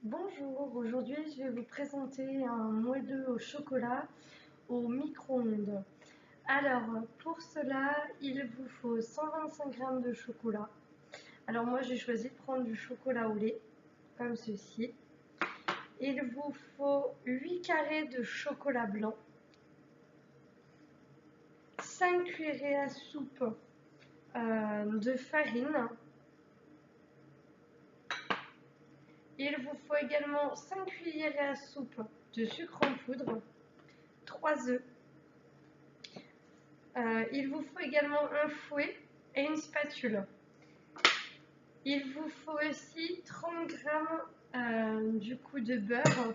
Bonjour, aujourd'hui je vais vous présenter un moelleux au chocolat au micro-ondes. Alors pour cela, il vous faut 125 g de chocolat. Alors moi j'ai choisi de prendre du chocolat au lait, comme ceci. Il vous faut 8 carrés de chocolat blanc, 5 cuillerées à soupe de farine. Il vous faut également 5 cuillerées à soupe de sucre en poudre, 3 œufs. Il vous faut également un fouet et une spatule. Il vous faut aussi 30 g du coup de beurre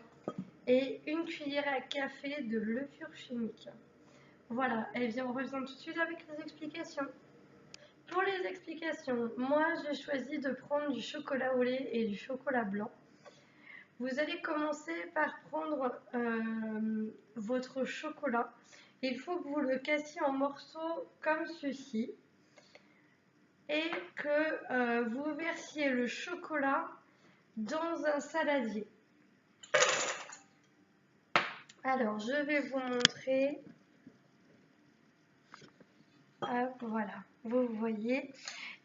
et une cuillère à café de levure chimique. Voilà, et bien on revient tout de suite avec les explications. Pour les explications, moi j'ai choisi de prendre du chocolat au lait et du chocolat blanc. Vous allez commencer par prendre votre chocolat. Il faut que vous le cassiez en morceaux comme ceci et que vous versiez le chocolat dans un saladier. Alors, je vais vous montrer. Hop, voilà, vous voyez.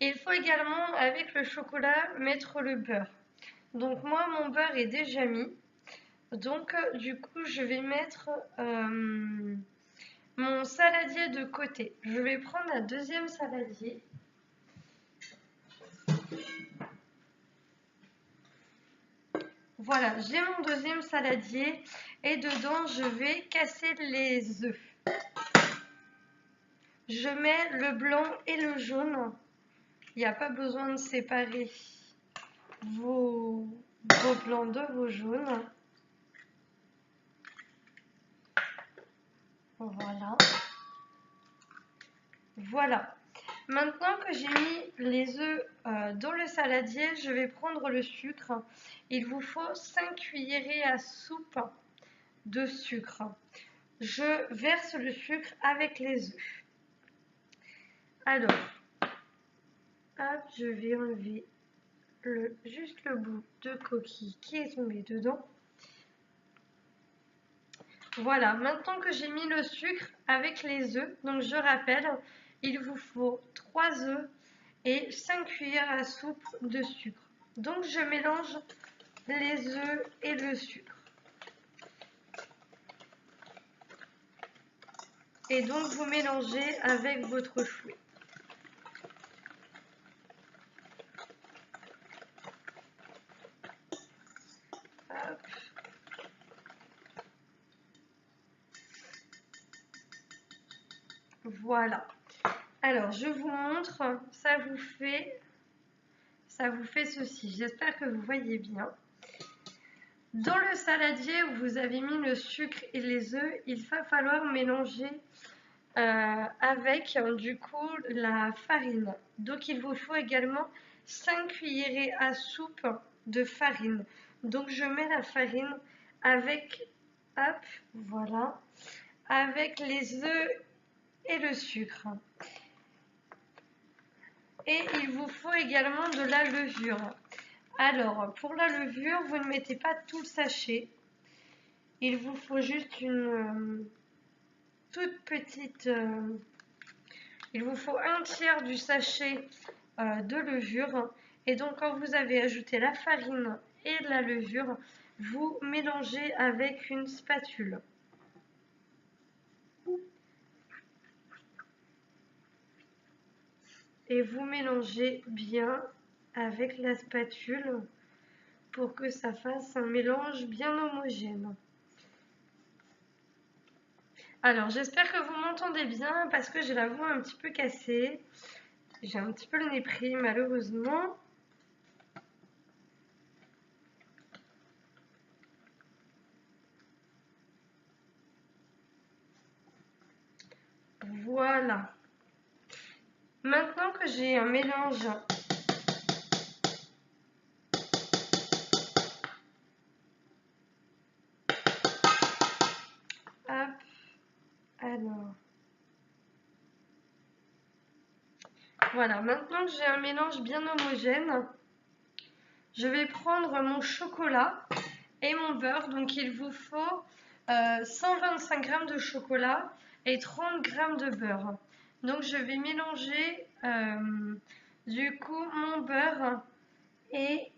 Il faut également, avec le chocolat, mettre le beurre. Donc moi, mon beurre est déjà mis. Donc, du coup, je vais mettre mon saladier de côté. Je vais prendre un deuxième saladier. Voilà, j'ai mon deuxième saladier et dedans, je vais casser les œufs. Je mets le blanc et le jaune. Il n'y a pas besoin de séparer vos blancs de vos jaunes. Voilà. Voilà. Maintenant que j'ai mis les œufs dans le saladier, je vais prendre le sucre. Il vous faut 5 cuillerées à soupe de sucre. Je verse le sucre avec les œufs. Alors, hop, je vais enlever juste le bout de coquille qui est tombé dedans. Voilà, maintenant que j'ai mis le sucre avec les œufs, donc je rappelle, il vous faut 3 œufs et 5 cuillères à soupe de sucre. Donc je mélange les œufs et le sucre. Et donc vous mélangez avec votre fouet. Hop. Voilà. Alors je vous montre, ça vous fait ceci. J'espère que vous voyez bien. Dans le saladier où vous avez mis le sucre et les œufs, il va falloir mélanger avec du coup la farine. Donc il vous faut également 5 cuillerées à soupe de farine. Donc je mets la farine avec, hop, voilà, avec les œufs et le sucre. Et il vous faut également de la levure. Alors, pour la levure, vous ne mettez pas tout le sachet. Il vous faut juste une toute petite... il vous faut un tiers du sachet de levure. Et donc, quand vous avez ajouté la farine et la levure, vous mélangez avec une spatule. Et vous mélangez bien avec la spatule pour que ça fasse un mélange bien homogène. Alors, j'espère que vous m'entendez bien parce que j'ai la voix un petit peu cassée. J'ai un petit peu le nez pris, malheureusement. Voilà. Maintenant que j'ai un mélange hop, alors, voilà, maintenant que j'ai un mélange bien homogène, je vais prendre mon chocolat et mon beurre. Donc il vous faut 125 g de chocolat et 30 g de beurre. Donc je vais mélanger du coup mon beurre et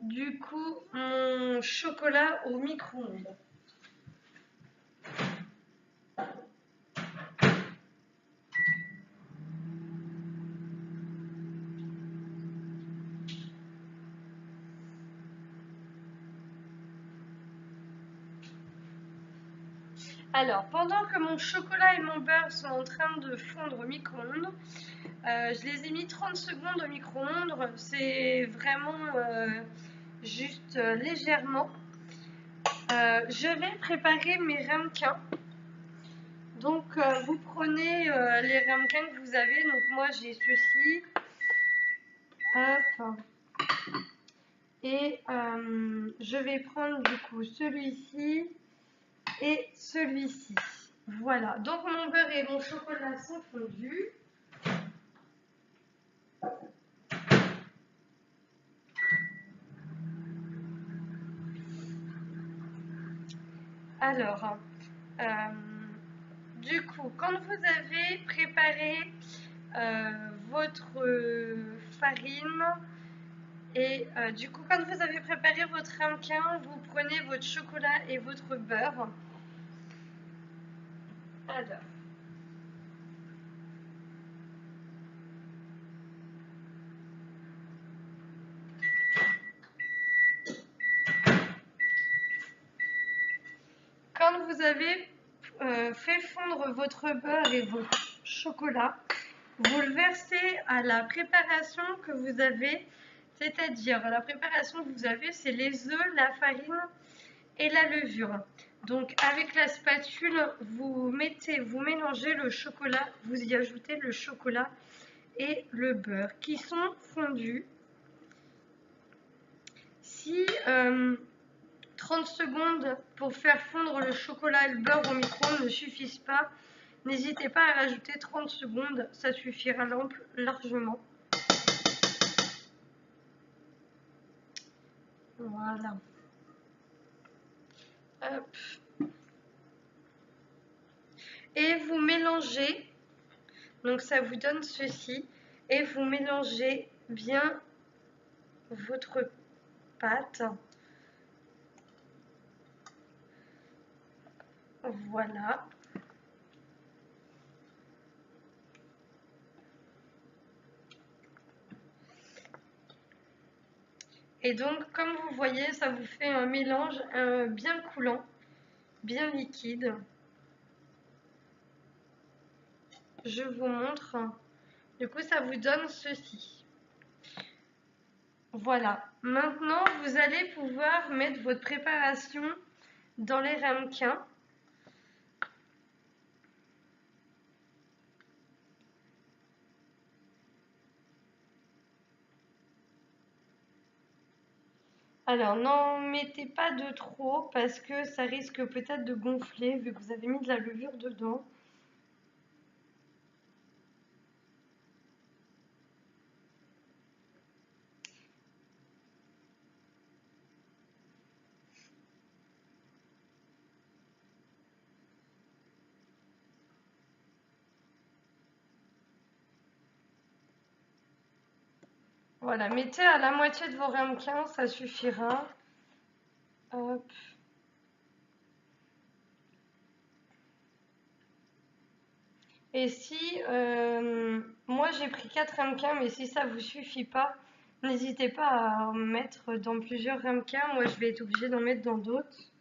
du coup mon chocolat au micro-ondes. Alors, pendant que mon chocolat et mon beurre sont en train de fondre au micro-ondes, je les ai mis 30 secondes au micro-ondes. C'est vraiment juste légèrement. Je vais préparer mes ramequins. Donc, vous prenez les ramequins que vous avez. Donc, moi, j'ai ceci. Hop. Et je vais prendre du coup celui-ci et celui-ci. Voilà, donc mon beurre et mon chocolat sont fondus. Alors, du coup, quand vous avez préparé votre farine et du coup, quand vous avez préparé votre ramequin, vous prenez votre chocolat et votre beurre. Alors, quand vous avez fait fondre votre beurre et votre chocolat, vous le versez à la préparation que vous avez, c'est-à-dire la préparation que vous avez, c'est les œufs, la farine et la levure. Donc avec la spatule, vous mélangez le chocolat, vous y ajoutez le chocolat et le beurre qui sont fondus. Si 30 secondes pour faire fondre le chocolat et le beurre au micro-ondes ne suffisent pas, n'hésitez pas à rajouter 30 secondes, ça suffira largement. Voilà. Hop. Et vous mélangez, donc ça vous donne ceci, et vous mélangez bien votre pâte. Voilà. Et donc, comme vous voyez, ça vous fait un mélange bien coulant, bien liquide. Je vous montre. Du coup, ça vous donne ceci. Voilà. Maintenant, vous allez pouvoir mettre votre préparation dans les ramequins. Alors, n'en mettez pas de trop parce que ça risque peut-être de gonfler vu que vous avez mis de la levure dedans. Voilà, mettez à la moitié de vos ramequins, ça suffira. Hop. Et si, moi j'ai pris 4 ramequins, mais si ça vous suffit pas, n'hésitez pas à en mettre dans plusieurs ramequins. Moi je vais être obligée d'en mettre dans d'autres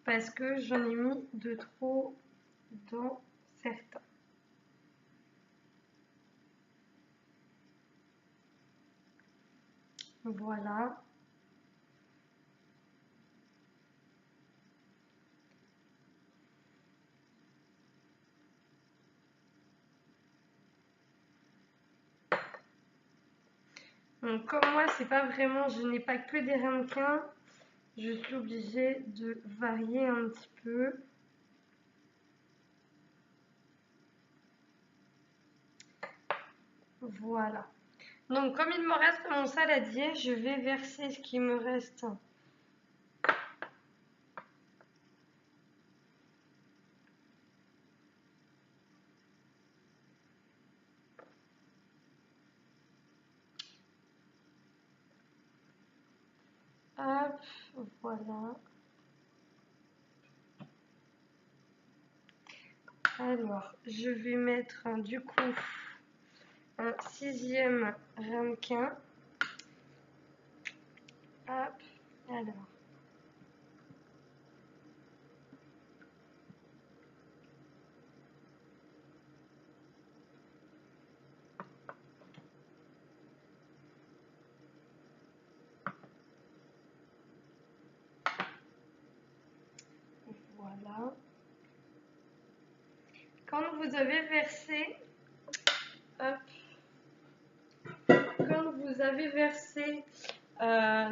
parce que j'en ai mis de trop dans certains. Voilà. Donc comme moi c'est pas vraiment, je n'ai pas que des ramequins, je suis obligée de varier un petit peu. Voilà. Donc comme il me reste mon saladier, je vais verser ce qui me reste. Hop, voilà. Alors, je vais mettre du coup un 6e ramequin. Hop, alors. Voilà. Quand vous avez versé, hop, quand vous avez versé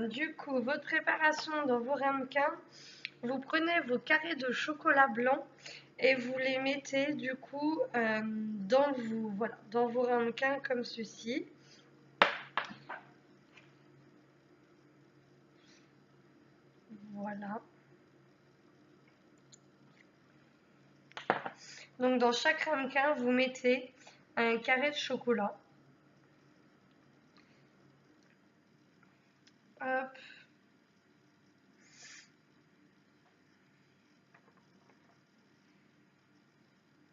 du coup votre préparation dans vos ramequins, vous prenez vos carrés de chocolat blanc et vous les mettez du coup dans vos ramequins comme ceci. Voilà. Donc dans chaque ramequin, vous mettez un carré de chocolat. Hop.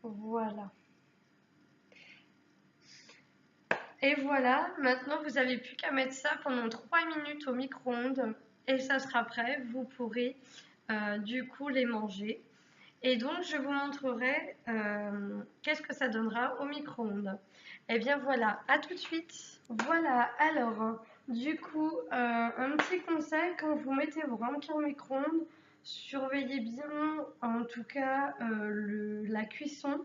Voilà. Et voilà, maintenant vous n'avez plus qu'à mettre ça pendant 3 minutes au micro-ondes et ça sera prêt. Vous pourrez du coup les manger. Et donc je vous montrerai qu'est-ce que ça donnera au micro-ondes. Et bien voilà, à tout de suite. Voilà, alors du coup un petit conseil, quand vous mettez vos ramequins au micro-ondes, surveillez bien en tout cas la cuisson.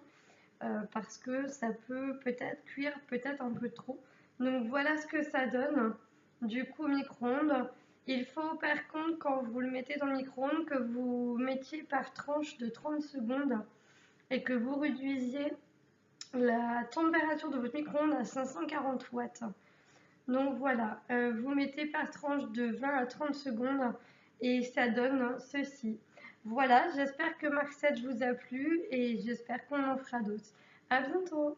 Parce que ça peut peut-être cuire peut-être un peu trop. Donc voilà ce que ça donne du coup au micro-ondes. Il faut par contre quand vous le mettez dans le micro-ondes que vous mettiez par tranche de 30 secondes et que vous réduisiez la température de votre micro-ondes à 540 watts. Donc voilà, vous mettez par tranche de 20 à 30 secondes et ça donne ceci. Voilà, j'espère que ma recette vous a plu et j'espère qu'on en fera d'autres. À bientôt!